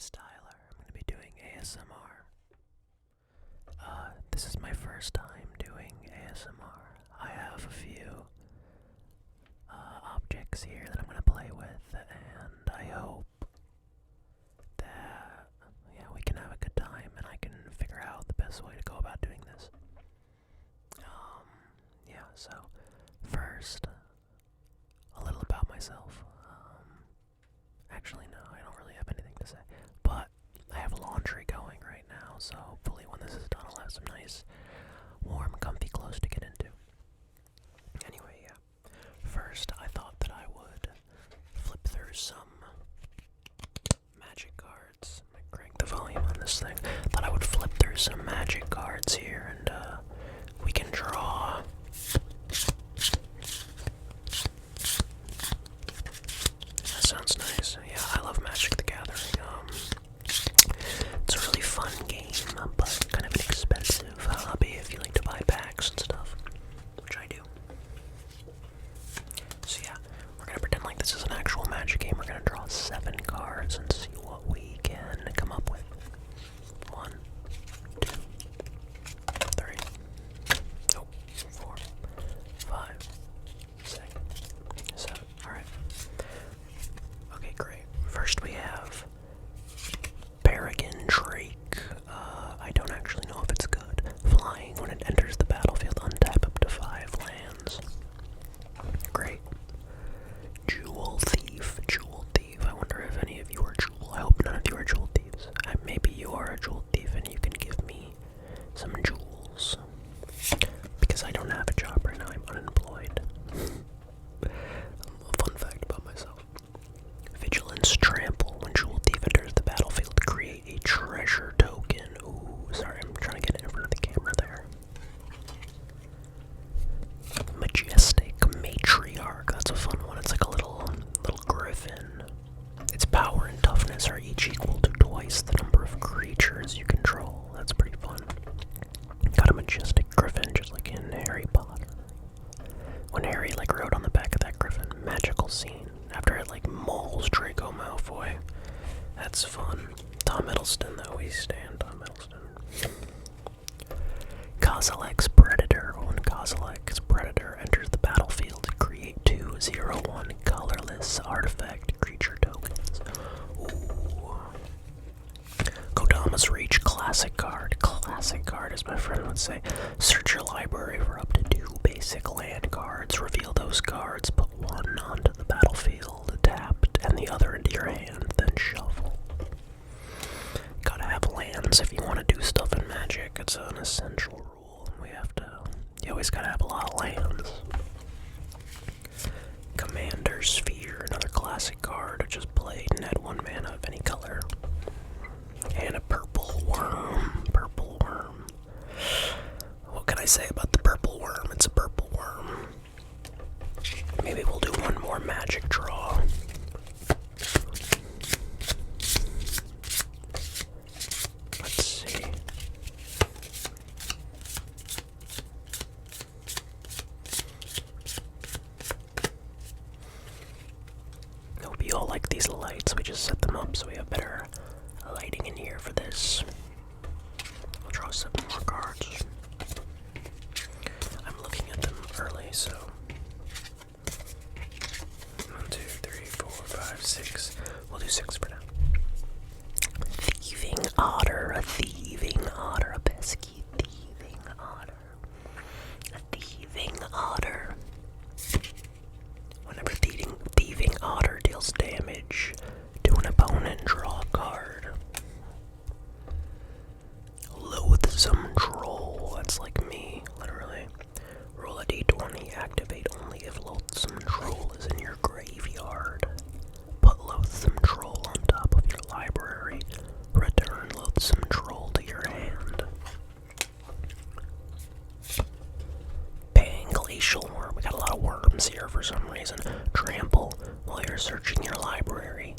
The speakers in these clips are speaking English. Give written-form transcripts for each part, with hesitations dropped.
is Tyler. I'm going to be doing ASMR. This is my first time doing ASMR. I have a few objects here that I'm going to play with, and I hope that we can have a good time and I can figure out the best way to go about doing this. So first, a little about myself. Actually, no, I don't really have anything to say, but I have laundry going right now, so hopefully when this is done I'll have some nice, warm, comfy clothes to get into. Anyway, first I thought that I would flip through some magic cards. Let me crank the volume on this thing. Thought I would flip through some magic cards here, and we can draw. That sounds nice. Yeah, I love Magic the Gathering. It's a really fun game, but kind of an expensive hobby if you like to buy packs and stuff, which I do. So yeah, we're gonna pretend like this is an actual Magic game. We're gonna draw 7 cards and see what we can come up with. 1, 2, 3, 4, 5, 6, 7. Alright. Okay, great. First we have Peregrine Drake. I don't actually know if it's good. Flying. When it enters the battlefield, untap up to 5 lands. Great. Jewel Thief. Jewel Thief. I wonder if any of you are Jewel. I hope none of you are Jewel Thieves. Maybe you are a Jewel Thief and you can give me some jewels. Because I don't have a job right now. I'm unemployed. A fun fact about myself. Vigilance Trample. When Jewel Thief enters the battlefield, create a treasure token. Ooh, sorry, I'm trying to get it in front of the camera there. Majestic Matriarch. That's a fun one. It's like a little griffin. Its power and toughness are each equal to twice the number of creatures you control. That's pretty fun. Got a majestic griffin, just like in Harry Potter. When Harry rode on the back of that griffin, magical scene. After it mauls Draco Malfoy. That's fun. Tom Hiddleston, though, we stand Tom Hiddleston. Kozilek's Predator. When Kozilek's Predator enters the battlefield, create 2/0/1 colorless artifact creature tokens. Ooh. Kodama's Reach Classic Card. Classic Card, as my friend would say. Search your library for up to 2 basic land cards. Reveal those cards, put one onto the battlefield, tapped, and the other into your hand, then shuffle. Gotta have lands if you want to do stuff in Magic. It's an essential rule. You always gotta have a lot of lands. Commander Sphere, another classic card, which is played and add 1 mana of any color. And a Purple Worm. Purple Worm. What can I say about the Purple Worm? It's a purple worm. Maybe we'll do one more magic draw. Let's see. Hope you all like these lights. We just set them up so we have better lighting in here for this. I'll draw 7 more cards. I'm looking at them early, so 1, 2, 3, 4, 5, 6. We'll do 6 for now. Thieving Otter, a thieving otter, a pesky thieving otter. A thieving otter. Whenever thieving otter deals damage to an opponent, draw a card. Loathsome Troll. That's like me, literally. Roll a d20, activate only if Loathsome Troll is in your graveyard. Put Loathsome Troll on top of your library. Return Loathsome Troll to your hand. Glacial Worm. We got a lot of worms here for some reason. Trample. While you're searching your library,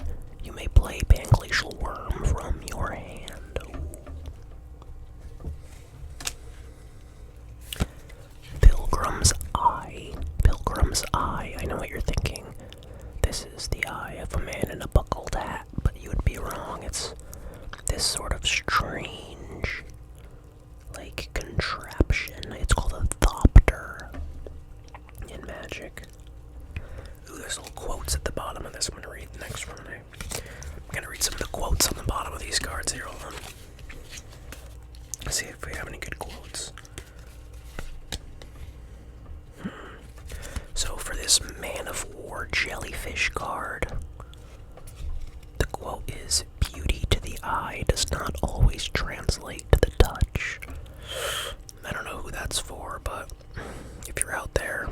these cards here. Hold on. Let's see if we have any good quotes. So for this Man of War Jellyfish card, the quote is, "Beauty to the eye does not always translate to the touch." I don't know who that's for, but if you're out there.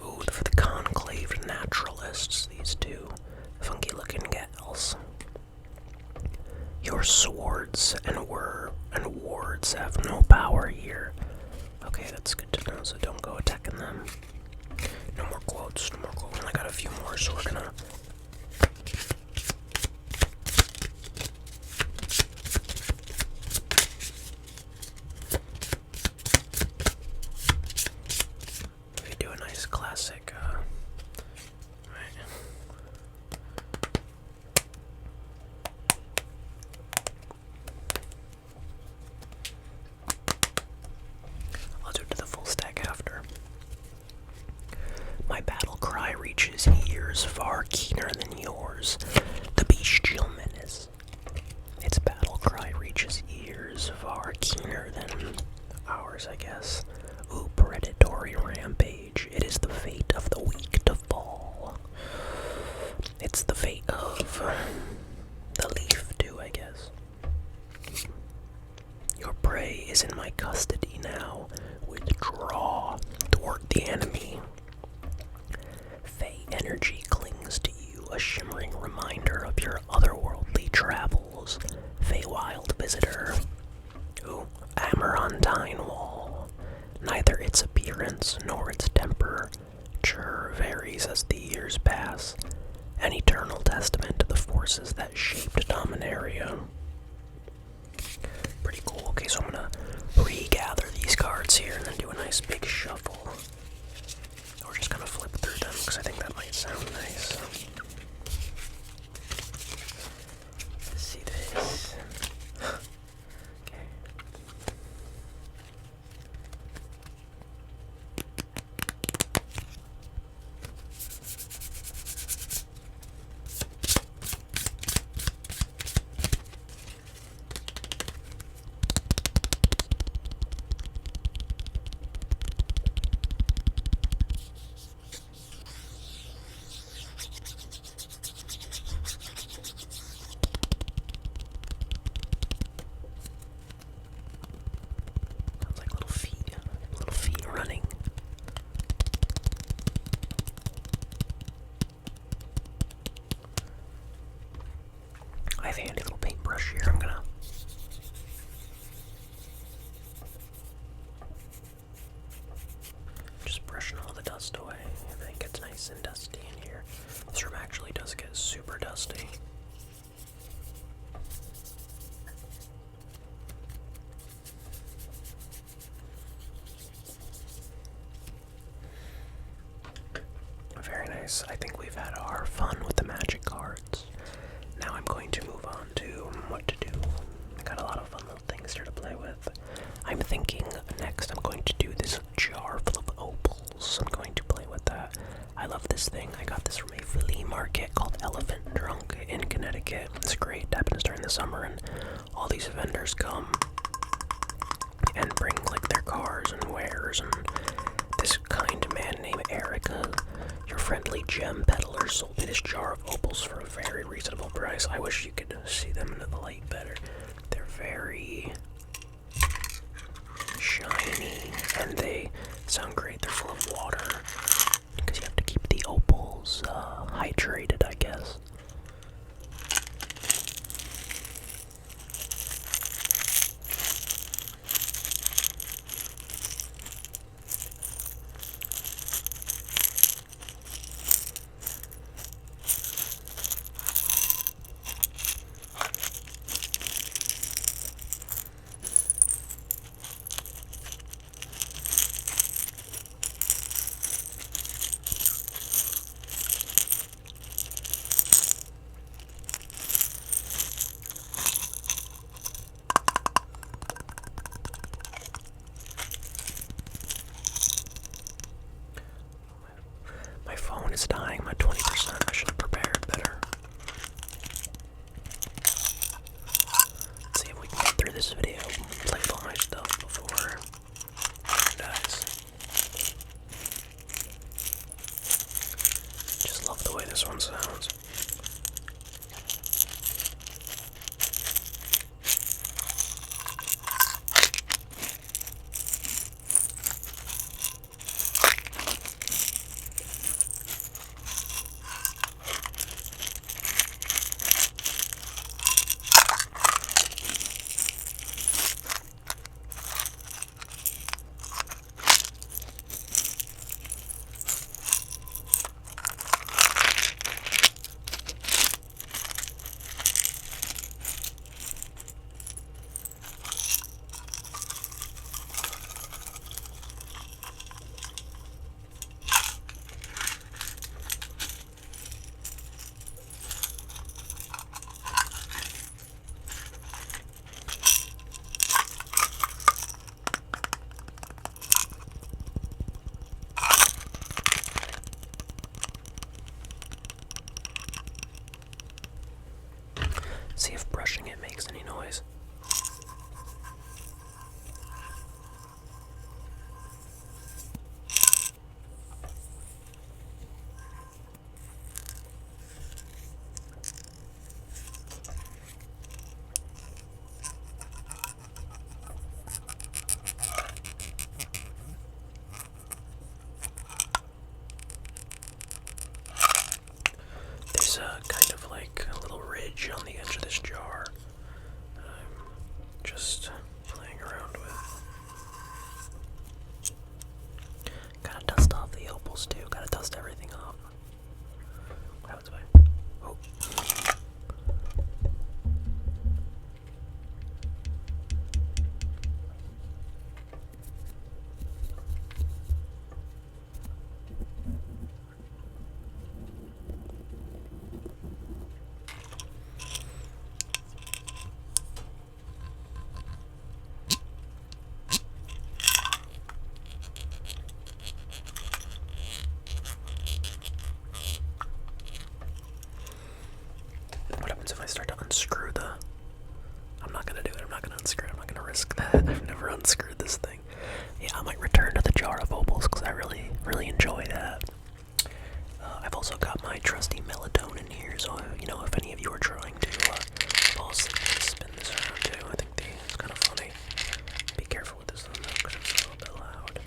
Ooh, for the Conclave Naturalists, these two funky looking gals. "Your swords and wards have no power here." Okay, that's good to know, so don't go attacking them. No more quotes, no more quotes. I got a few more, so we're gonna... we do a nice classic, right. I'll do it to the full stack after. "My battle cry reaches ears far keener than yours, the bestial menace. Its battle cry reaches ears far keener than ours, I guess. Ooh, predatory rampage. It is the fate of the weak to fall." It's the fate of the leaf, too, I guess. "Your prey is in my custody now. Withdraw, thwart the enemy. Fey energy clings to you, a shimmering reminder of your otherworldly travels. Feywild visitor." Ooh, Amaranthine Wall. "Neither its appearance nor its temperature varies as the years pass. An eternal testament to the forces that shaped Dominaria." Pretty cool. Okay, so I'm gonna regather these cards here and then do a nice big shuffle. Or just kind of flip through them, because I think that might sound nice. Let's see this. Okay. Sounds like little feet running. I have a handy little paintbrush here. I'm gonna just brushing all the dust away. Everything gets nice and dusty in here. This room actually does get super dusty. Very nice. I think we've had our fun with the magic cards. Now I'm going to move on to what to do. I got a lot of fun little things here to play with. I'm thinking next I'm going to do this jar full of opals. I'm going to play with that. I love this thing. I got this from a flea market called Elephant Trunk in Connecticut. It's great. It happens during the summer, and all these vendors come and bring like their cars and wares, and this kind man named Erica, your friendly gem peddler, sold me this jar of opals for a very reasonable price. I wish you could see them in the light better. They're very shiny and they sound great. They're full of water because you have to keep the opals hydrated, I guess. See if brushing it makes any noise. There's a kind of like a little ridge on the edge of this jar that I'm just playing around with. Gotta dust off the opals too, gotta dust everything off. What happens if I... Oh. What happens if I start to unscrew the... I'm not gonna do it, I'm not gonna unscrew it, I'm not gonna risk that. I've never unscrewed this thing. Yeah, I might return to the jar of opals because I really enjoy that. I've also got my trusty melatonin here, so you know, if any of you are trying to fall asleep and spin this around too, I think it's kind of funny. Be careful with this one though, because it's a little bit loud.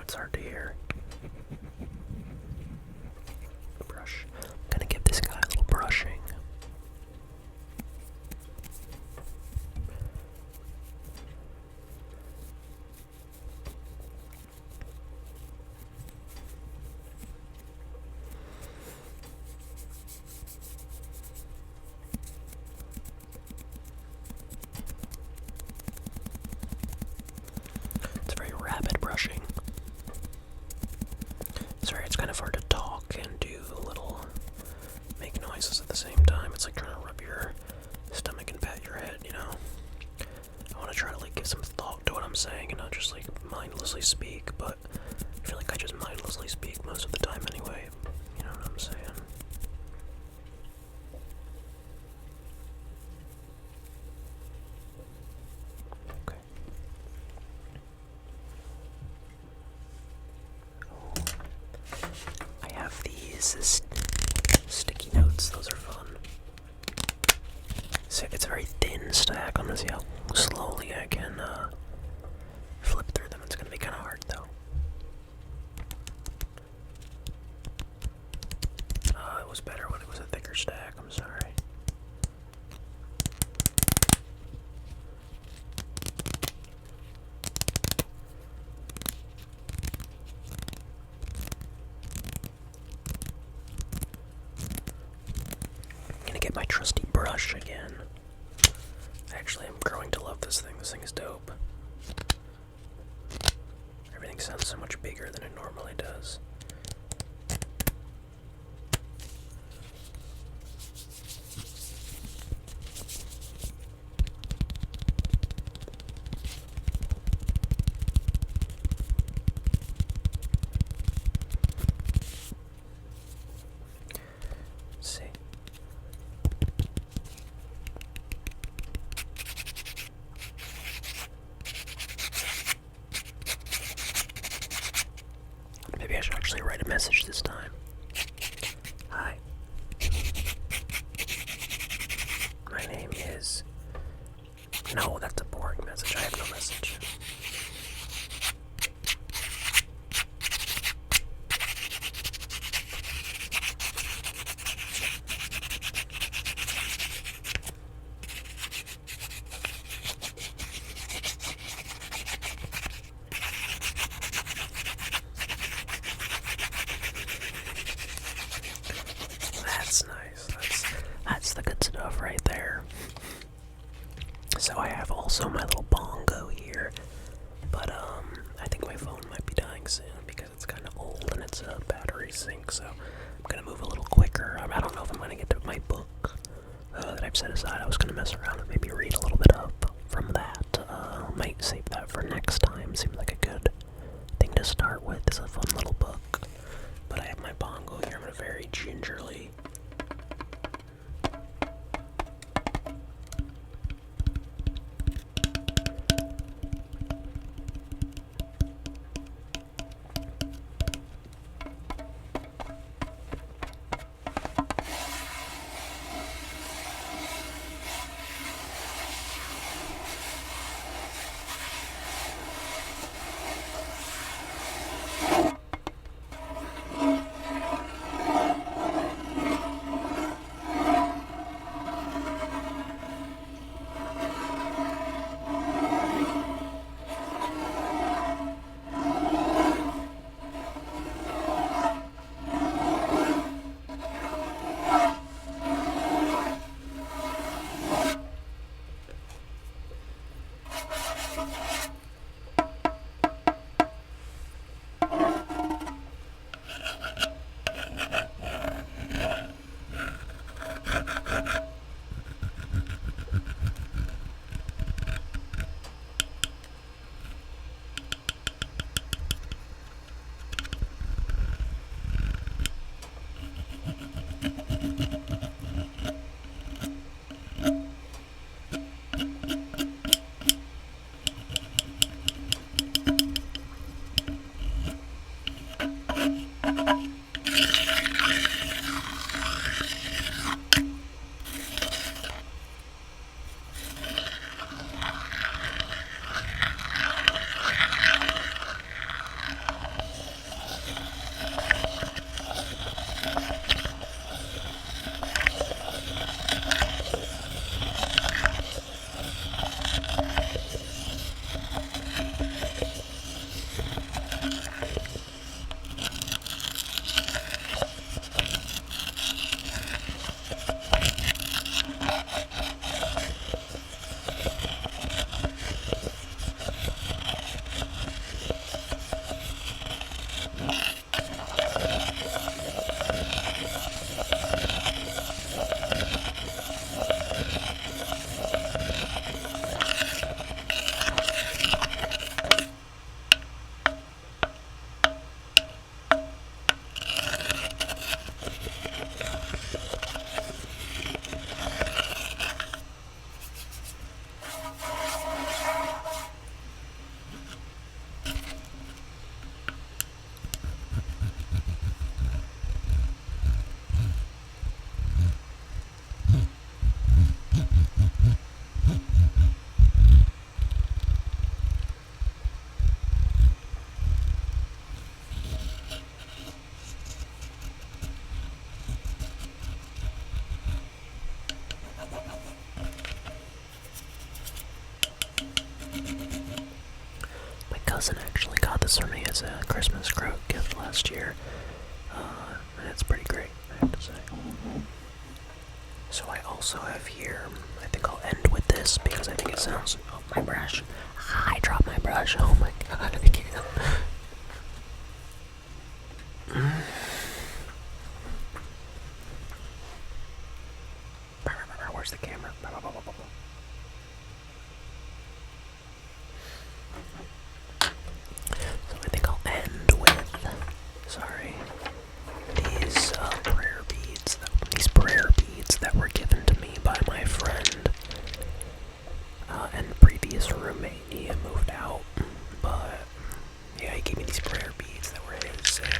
that's hard to hear. Brush. I'm gonna give this guy a little brushing. It's very rapid brushing. Sorry, it's kind of hard to talk and do little make noises at the same time. It's like trying to rub your stomach and pat your head, you know? I want to try to like give some thought to what I'm saying and not just like mindlessly speak, but I feel like I just mindlessly speak most of the time anyway. You know what I'm saying? Okay. I have these sticky notes. Those are fun. So it's a very thin stack. I'm gonna see how slowly I can flip through them. It's gonna be kind of hard though. It was better when it was a thicker stack. I'm sorry. I'm gonna get my trusty brush again. Actually, I'm growing to love this thing. This thing is dope. Everything sounds so much bigger than it normally does. Let's see. Maybe I should actually write a message this time. Hi. My name is... No, that's a boring message. I have no message. That's nice. That's the good stuff right there. So I have also my little bongo here, but I think my phone might be dying soon because it's kind of old and it's a battery sink. So I'm gonna move a little quicker. I don't know if I'm gonna get to my book that I've set aside. I was gonna mess around and maybe read a little bit up from that. Might save that for next time. Seems like a good thing to start with. It's a fun little book. But I have my bongo here. I'm gonna very gingerly. cousin actually got this for me as a Christmas gift last year. And it's pretty great, I have to say. So I also have here, I think I'll end with this because I think it sounds, oh, my brush. I dropped my brush, oh my god, I can't. Where's the camera? So I think I'll end with, sorry, these prayer beads. These prayer beads that were given to me by my friend and previous roommate. He had moved out, but yeah, he gave me these prayer beads that were his. And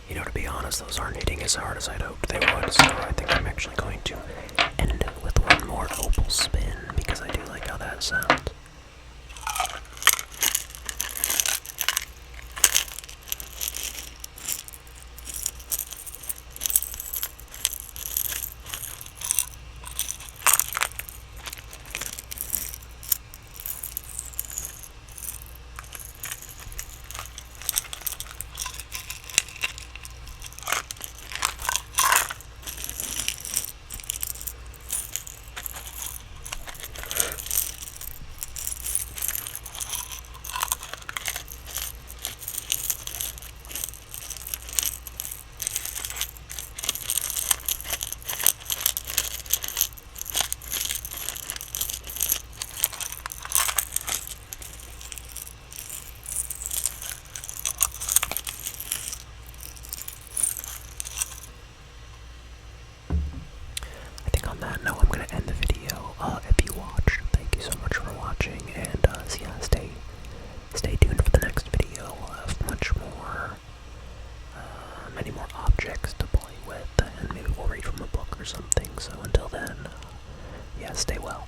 you know, to be honest, those aren't hitting as hard as I'd hoped they would, so I think I'm actually going to end it with one more opal spin, because I do like how that sounds. I think on that note, I'm going to end the video. If you watched, thank you so much for watching, and so yeah, stay tuned for the next video of much more, many more objects to play with, and maybe we'll read from a book or something. So until then, yeah, stay well.